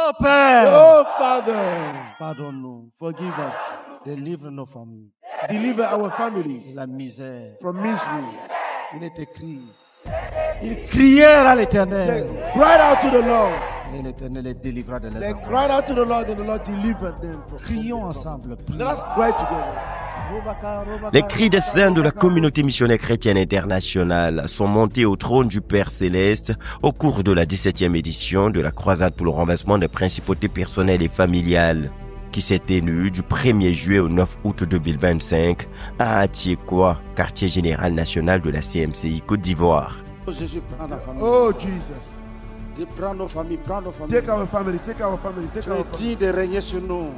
Oh Père, Oh Father, pardonne-nous, forgive us. délivre nos familles Deliver our de families la misère. from misery. Il est écrit, ils crièrent à Say, l'Éternel, cried out to the Lord. et l'Éternel les délivra de They leurs cried out to the Lord and the Lord delivered them. Crions ensemble. Let us cry together. Les cris des saints de la communauté missionnaire chrétienne internationale sont montés au trône du Père Céleste au cours de la 17e édition de la croisade pour le renversement des principautés personnelles et familiales, qui s'est tenue du 1er juillet au 9 août 2025 à Atiekwa, quartier général national de la CMCI Côte d'Ivoire. Oh Jésus, prends la famille. Oh Jesus. Prends nos familles, prends nos familles. Take our families, take our families, take Tu our es families. dit de régner sur nous.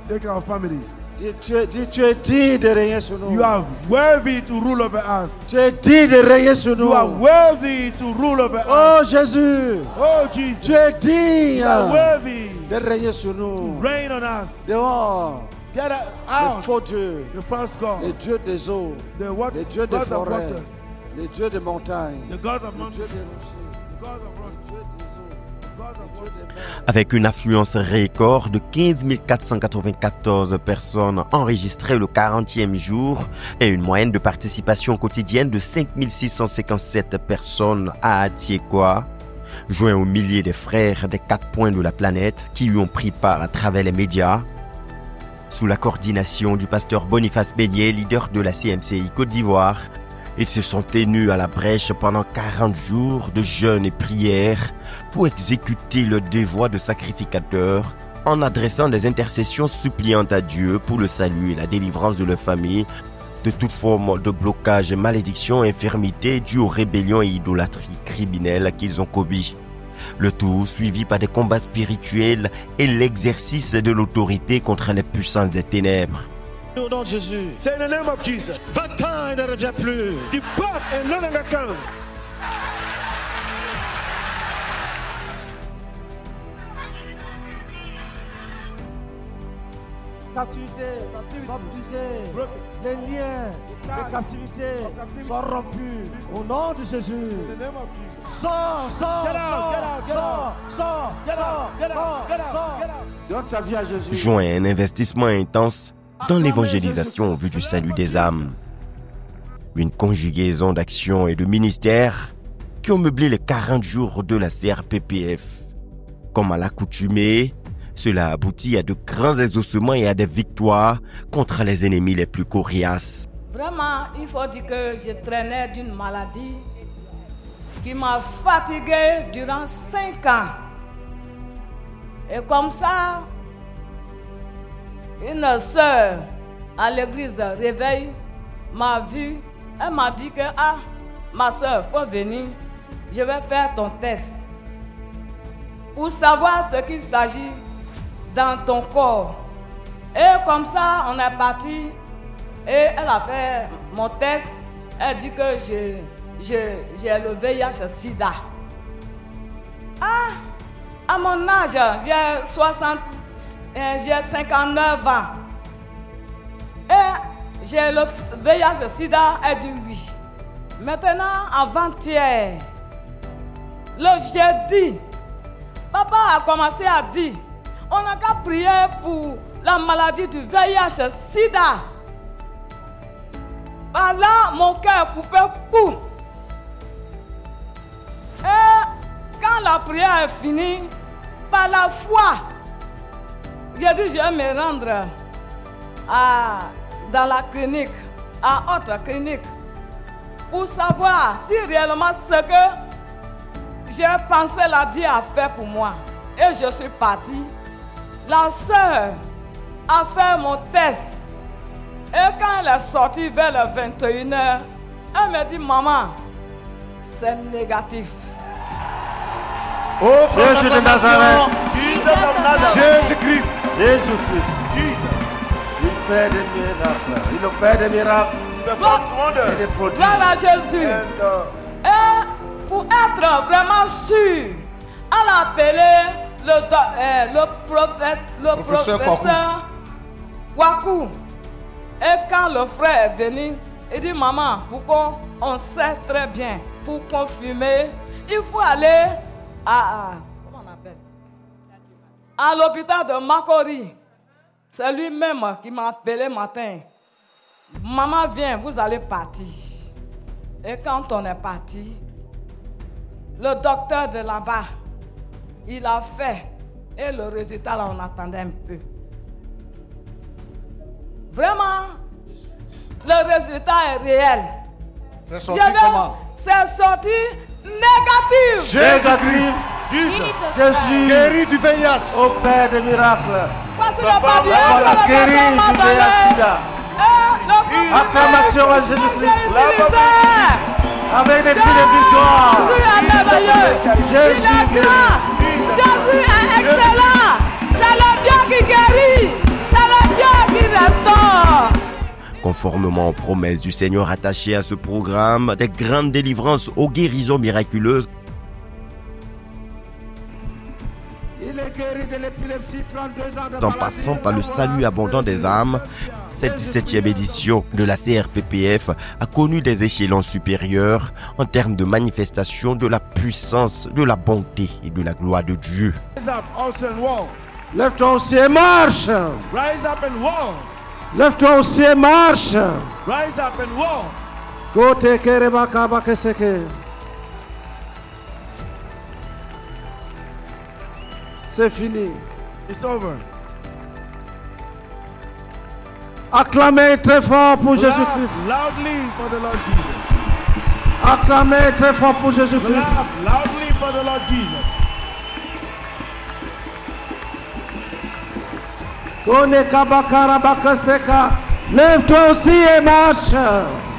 Take our families. Tu es dit de régner sur nous. You are worthy to rule over us. Tu es dit de régner sur nous. You are worthy to rule over Oh us. Jésus, Oh Jesus. tu es digne You are worthy de régner sur to nous. reign on us. Dehors, Get les out. faux dieux, The false les God. dieux des eaux, The what? les dieux des Gods of forêts, waters. les dieux des montagnes, The gods of les dieux mountains. des rochers, The gods of les rocks. dieux des eaux, The gods of les dieux waters. des mers. Avec une affluence record de 15 494 personnes enregistrées le 40e jour et une moyenne de participation quotidienne de 5 657 personnes à Atiekwa, joint aux milliers de frères des 4 points de la planète qui y ont pris part à travers les médias, sous la coordination du pasteur Boniface Beignet, leader de la CMCI Côte d'Ivoire, ils se sont tenus à la brèche pendant 40 jours de jeûne et prière pour exécuter le devoir de sacrificateur en adressant des intercessions suppliantes à Dieu pour le salut et la délivrance de leur famille de toute forme de blocage, malédiction, infirmité due aux rébellions et idolâtries criminelles qu'ils ont commis. Le tout suivi par des combats spirituels et l'exercice de l'autorité contre les puissances des ténèbres. Au nom de Jésus, Say in the name of Jesus. va-t'en et ne reviens plus. Depart and no longer come. Captivité, sois brisée. Les liens de captivité soient rompus. Au nom de Jésus. In the name of Jesus. Sors, sors, Get out, get out, get out. sors, Get out, get out, get out, get out. Donne ta vie à Jésus. Joint un investissement intense dans l'évangélisation en vue du salut des âmes. Une conjugaison d'actions et de ministères qui ont meublé les 40 jours de la CRPPF. Comme à l'accoutumée, cela aboutit à de grands exaucements et à des victoires contre les ennemis les plus coriaces. Vraiment, il faut dire que je traînais d'une maladie qui m'a fatiguée durant 5 ans. Et comme ça, une sœur à l'église de Réveil m'a vue. Elle m'a dit que, ma sœur, il faut venir. Je vais faire ton test pour savoir ce qu'il s'agit dans ton corps. Et comme ça, on est parti. Et elle a fait mon test. Elle dit que j'ai le VIH-Sida. À mon âge, j'ai 59 ans. Et j'ai le VIH-Sida, elle dit oui. Maintenant, avant-hier, le jeudi, papa a commencé à dire, on n'a qu'à prier pour la maladie du VIH-Sida. Par là, mon cœur coupé coup. Et quand la prière est finie, par la foi, j'ai dit je vais me rendre dans la clinique, à autre clinique, pour savoir si réellement ce que j'ai pensé la Dieu a fait pour moi. Et je suis partie. La sœur a fait mon test. Et quand elle est sortie vers les 21h, elle me dit, maman, c'est négatif. Oh, Jésus de Nazareth. Jésus-Christ. Jésus-Christ. Il fait des miracles. Il fait des miracles. Et des prodiges. Gloire à Jésus. Et pour être vraiment sûr, elle a appelé le professeur Wakou. Et quand le frère est venu, il dit, maman, pourquoi on sait très bien, pour confirmer, il faut aller comment on appelle? à l'hôpital de Makori. C'est lui-même qui m'a appelé matin. Maman, viens, vous allez partir. Et quand on est parti, le docteur de là-bas, il a fait. Et le résultat, là, on attendait un peu. Vraiment, le résultat est réel. C'est sorti comment? C'est sorti négatif. Jésus-Christ. Jésus, Guéri du VIH. au Père des miracles. Parce qu'il n'a pas bien, Voilà, guéri du VIH-Sida. Acclamation à Jésus-Christ. Avec des cris de victoire. Jésus est grand. Jésus est excellent. C'est le Dieu qui guérit. C'est le Dieu qui restaure. Conformément aux promesses du Seigneur attachées à ce programme, des grandes délivrances aux guérisons miraculeuses, Il est guéri de l'épilepsie, 32 ans de en maladie. passant par le salut abondant des âmes, cette 17e édition de la CRPPF a connu des échelons supérieurs en termes de manifestation de la puissance, de la bonté et de la gloire de Dieu. Rise up also and walk. Lève-toi aussi et marche. Rise up and walk. Lève-toi aussi et marche. Rise up and walk. Côté Kerebaka Bakeseke. C'est fini. It's over. Acclamez très fort pour Jésus-Christ. Loudly for the Lord Jesus. Acclamez très fort pour Jésus-Christ. Loudly for the Lord Jesus. Kone Kabakara Bakeseka. Lève-toi aussi et marche.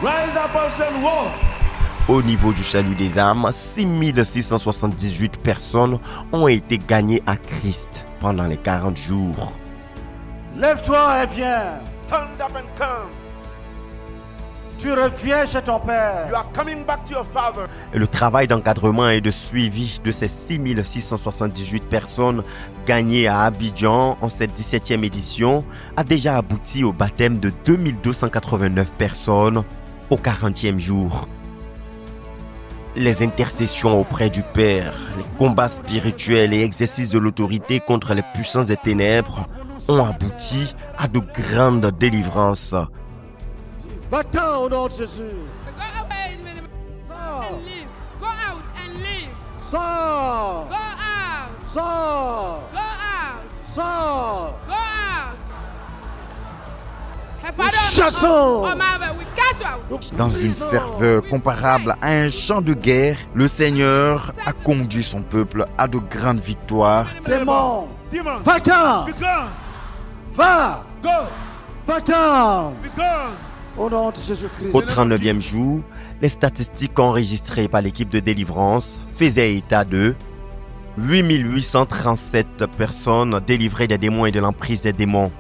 Rise up also and walk. Au niveau du salut des âmes, 6678 personnes ont été gagnées à Christ pendant les 40 jours. Lève-toi et viens. Stand up and come. Tu reviens chez ton Père. You are coming back to your Father. Et le travail d'encadrement et de suivi de ces 6678 personnes gagnées à Abidjan en cette 17e édition a déjà abouti au baptême de 2289 personnes au 40e jour. Les intercessions auprès du Père, les combats spirituels et exercices de l'autorité contre les puissances des ténèbres ont abouti à de grandes délivrances. Va-t'en au nom de Jésus. Go away and leave. Go out and leave. Sors. Go out. Sors. Go out. Sors. Go out. Her father, Chassons. oh, mother, we cast you out. Dans une ferveur comparable à un champ de guerre, le Seigneur a conduit son peuple à de grandes victoires. Démon. Demons. Va-t'en. Be gone. Va. Go. Va-t'en. Be gone. Au nom de Jésus-Christ. Au 39e jour, les statistiques enregistrées par l'équipe de délivrance faisaient état de 8837 personnes délivrées des démons et de l'emprise des démons.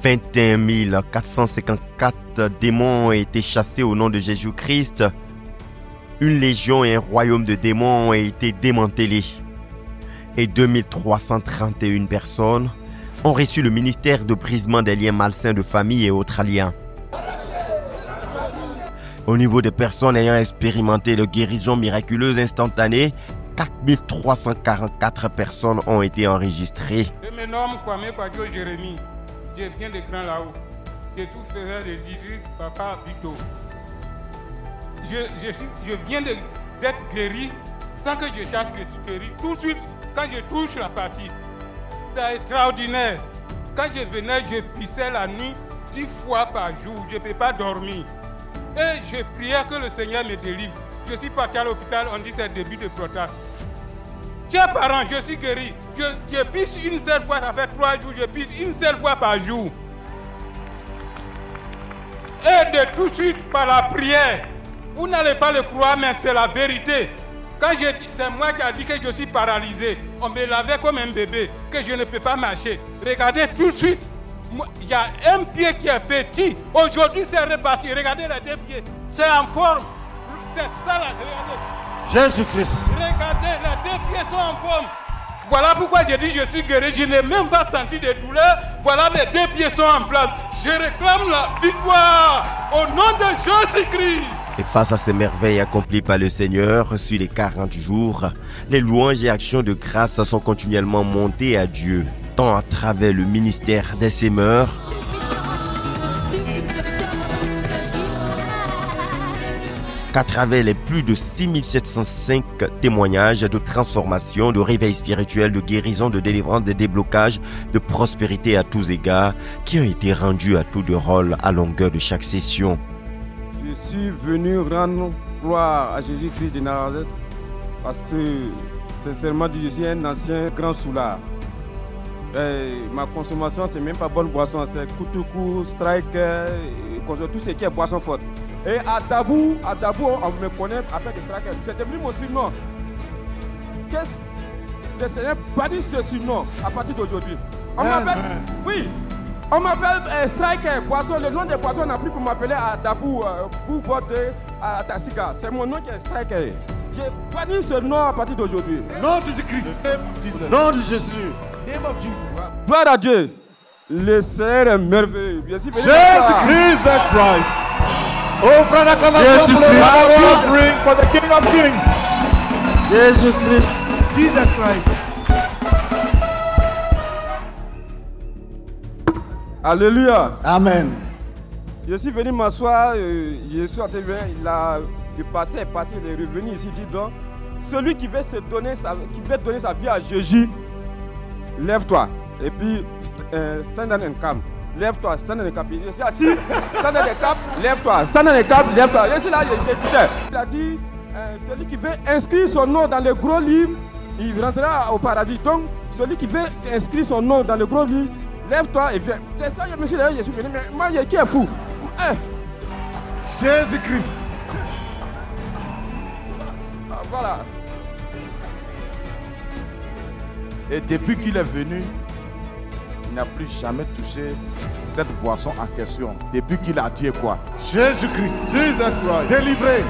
21 454 démons ont été chassés au nom de Jésus-Christ. Une légion et un royaume de démons ont été démantelés. Et 2331 personnes ont reçu le ministère de brisement des liens malsains de famille et autres liens. Au niveau des personnes ayant expérimenté le guérison miraculeuse instantanée, 4344 personnes ont été enregistrées. Je me nomme Kwame Kwadio Jérémy. Je viens de Grand là-haut. Je suis frère de l'Idriss Papa Bito. Je viens d'être guéri sans que je cherche que je suis guéri. Tout de suite, quand je touche la partie, c'est extraordinaire. Quand je venais, je pissais la nuit 10 fois par jour. Je ne peux pas dormir. Et je priais que le Seigneur me délivre. Je suis parti à l'hôpital, on dit que c'est début de prostate. Chers parents, je suis guéri. Je pisse une seule fois, ça fait 3 jours, je pisse une seule fois par jour. Et de tout de suite, par la prière, vous n'allez pas le croire, mais c'est la vérité. Quand c'est moi qui ai dit que je suis paralysé, on me lavait comme un bébé, que je ne peux pas marcher. Regardez tout de suite, il y a un pied qui est petit. Aujourd'hui, c'est reparti. Regardez les 2 pieds. C'est en forme. C'est ça là, regardez. Jésus-Christ. Regardez, les 2 pieds sont en forme. Voilà pourquoi j'ai dit je suis guéri. Je n'ai même pas senti de douleur. Voilà, mes 2 pieds sont en place. Je réclame la victoire au nom de Jésus-Christ. Et face à ces merveilles accomplies par le Seigneur sur les 40 jours, les louanges et actions de grâce sont continuellement montées à Dieu, tant à travers le ministère des semeurs qu'à travers les plus de 6705 témoignages de transformation, de réveil spirituel, de guérison, de délivrance, de déblocage, de prospérité à tous égards qui ont été rendus à tour de rôle à longueur de chaque session. Je suis venu rendre gloire à Jésus-Christ de Nazareth parce que, sincèrement dit, je suis un ancien grand soulard. Ma consommation, c'est même pas bonne boisson, c'est Koutoukou, Strike, tout ce qui est boisson forte. Et à Dabou, on me connaît avec Strike. C'est devenu mon surnom. Le Seigneur bannit ce surnom à partir d'aujourd'hui. On m'appelle, oui, on m'appelle Strike, boisson. Le nom des boissons, on a pris pour m'appeler à Dabou, pour porter à Tassiga. C'est mon nom qui est Strike. J'ai banni ce nom à partir d'aujourd'hui. Nom de Jésus-Christ. Nom de Jésus. Name of Jesus. Gloire à Dieu. Le Seigneur est merveilleux. Jésus-Christ. Offre l'acclamation pour le roi offering for the King of Kings. Jésus-Christ. Jesus Christ. Alléluia. Amen. Je suis venu m'asseoir, je suis en train le pasteur est passé, il est revenu ici, dit donc, celui qui veut donner sa vie à Jésus, lève-toi. Et puis, stand and come. Lève-toi, stand and come. Je suis assis, stand and come, lève-toi. Stand and come, lève-toi. Je suis là, il a dit, celui qui veut inscrire son nom dans le gros livre, il rentrera au paradis. Donc, celui qui veut inscrire son nom dans le gros livre, lève-toi et viens. C'est ça, je me suis levé, je suis venu, mais moi, qui est fou? Jésus-Christ. Voilà. Et depuis qu'il est venu, il n'a plus jamais touché cette boisson en question. Depuis qu'il a dit quoi? Jésus-Christ. Jesus Christ. Délivré.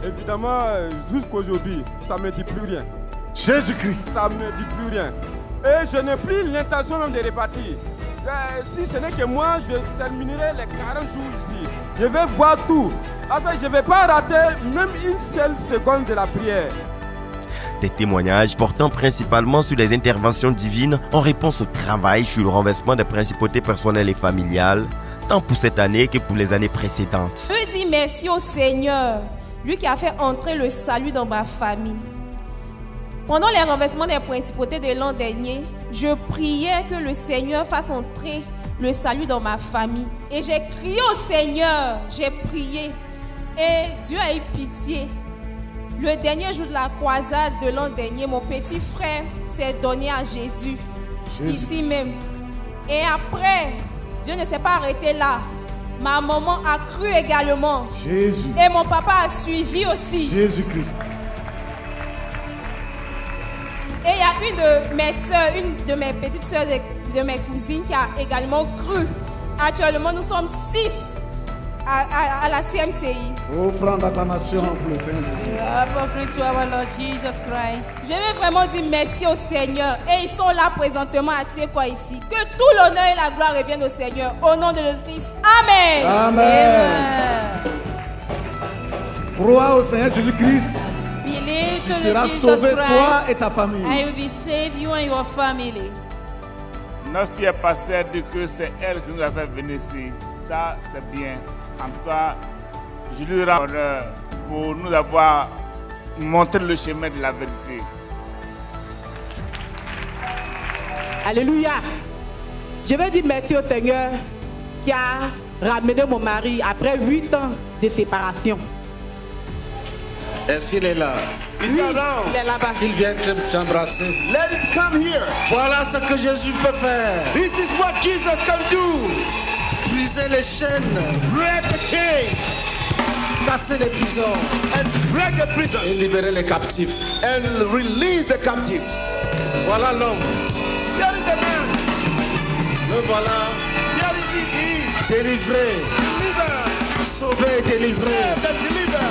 Évidemment, jusqu'aujourd'hui, ça ne me dit plus rien. Jésus-Christ. Ça ne me dit plus rien. Et je n'ai plus l'intention même de repartir. Si ce n'est que moi, je terminerai les 40 jours ici. Je vais voir tout. Enfin, je ne vais pas rater même une seule seconde de la prière. Des témoignages portant principalement sur les interventions divines en réponse au travail sur le renversement des principautés personnelles et familiales, tant pour cette année que pour les années précédentes. Je dis merci au Seigneur, lui qui a fait entrer le salut dans ma famille. Pendant les renversements des principautés de l'an dernier, je priais que le Seigneur fasse entrer le salut dans ma famille. Et j'ai crié au Seigneur, j'ai prié. Et Dieu a eu pitié. Le dernier jour de la croisade de l'an dernier, mon petit frère s'est donné à Jésus, ici même. Et après, Dieu ne s'est pas arrêté là. Ma maman a cru également. Jésus. Et mon papa a suivi aussi. Jésus-Christ. Et il y a une de mes soeurs, une de mes petites soeurs, de mes cousines qui a également cru. Actuellement, nous sommes 6 à la CMCI. Offrande d'acclamation pour le Seigneur Jésus. Je veux vraiment dire merci au Seigneur. Et ils sont là présentement à Tiekwa ici. Que tout l'honneur et la gloire reviennent au Seigneur. Au nom de Jésus-Christ. Amen. Amen. Crois au Seigneur Jésus-Christ. Tu seras sauvé, toi et ta famille. I will be saved, you and your family. Notre fille pasteur dit que c'est elle qui nous a fait venir ici. Ça, c'est bien. En tout cas, je lui rends honneur pour nous avoir montré le chemin de la vérité. Alléluia. Je veux dire merci au Seigneur qui a ramené mon mari après 8 ans de séparation. Est-ce qu'il est là? Oui, il est là-bas. Il vient t'embrasser. Let him come here. Voilà ce que Jésus peut faire. This is what Jesus can do. Briser les chaînes. Break the chains. Casser les prisons. And break the prison. Et libérer les captifs. And release the captives. Voilà l'homme. Here is the man. Le voilà. Here is he. Délivré. Deliver. Sauvé, délivré. Deliver.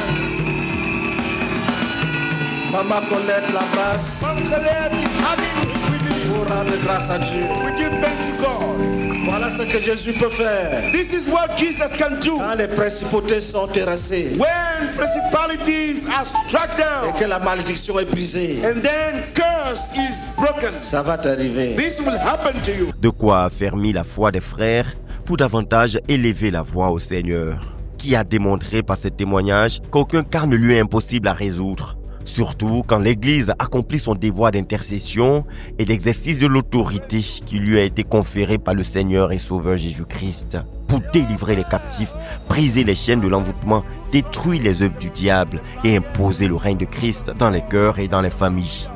Maman Colette la basse. Maman Colette is having with you. Pour rendre grâce à Dieu. We give thanks to God. Voilà ce que Jésus peut faire. This is what Jesus can do. Quand les principautés sont terrassées. When principalities are struck down. Et que la malédiction est brisée. And then curse is broken. Ça va t'arriver. This will happen to you. De quoi affermir la foi des frères pour davantage élever la voix au Seigneur, qui a démontré par ce témoignage qu'aucun cas ne lui est impossible à résoudre. Surtout quand l'Église accomplit son devoir d'intercession et d'exercice de l'autorité qui lui a été conférée par le Seigneur et Sauveur Jésus-Christ pour délivrer les captifs, briser les chaînes de l'envoûtement, détruire les œuvres du diable et imposer le règne de Christ dans les cœurs et dans les familles.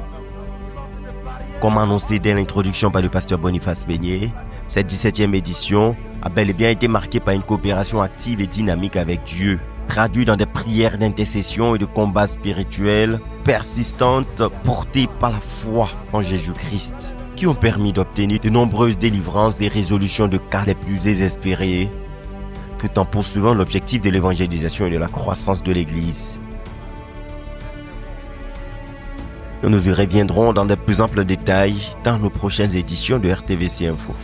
Comme annoncé dès l'introduction par le pasteur Boniface Beignet, cette 17e édition a bel et bien été marquée par une coopération active et dynamique avec Dieu, traduit dans des prières d'intercession et de combats spirituels persistantes portées par la foi en Jésus-Christ, qui ont permis d'obtenir de nombreuses délivrances et résolutions de cas les plus désespérés, tout en poursuivant l'objectif de l'évangélisation et de la croissance de l'Église. Nous y reviendrons dans de plus amples détails dans nos prochaines éditions de RTVC Info.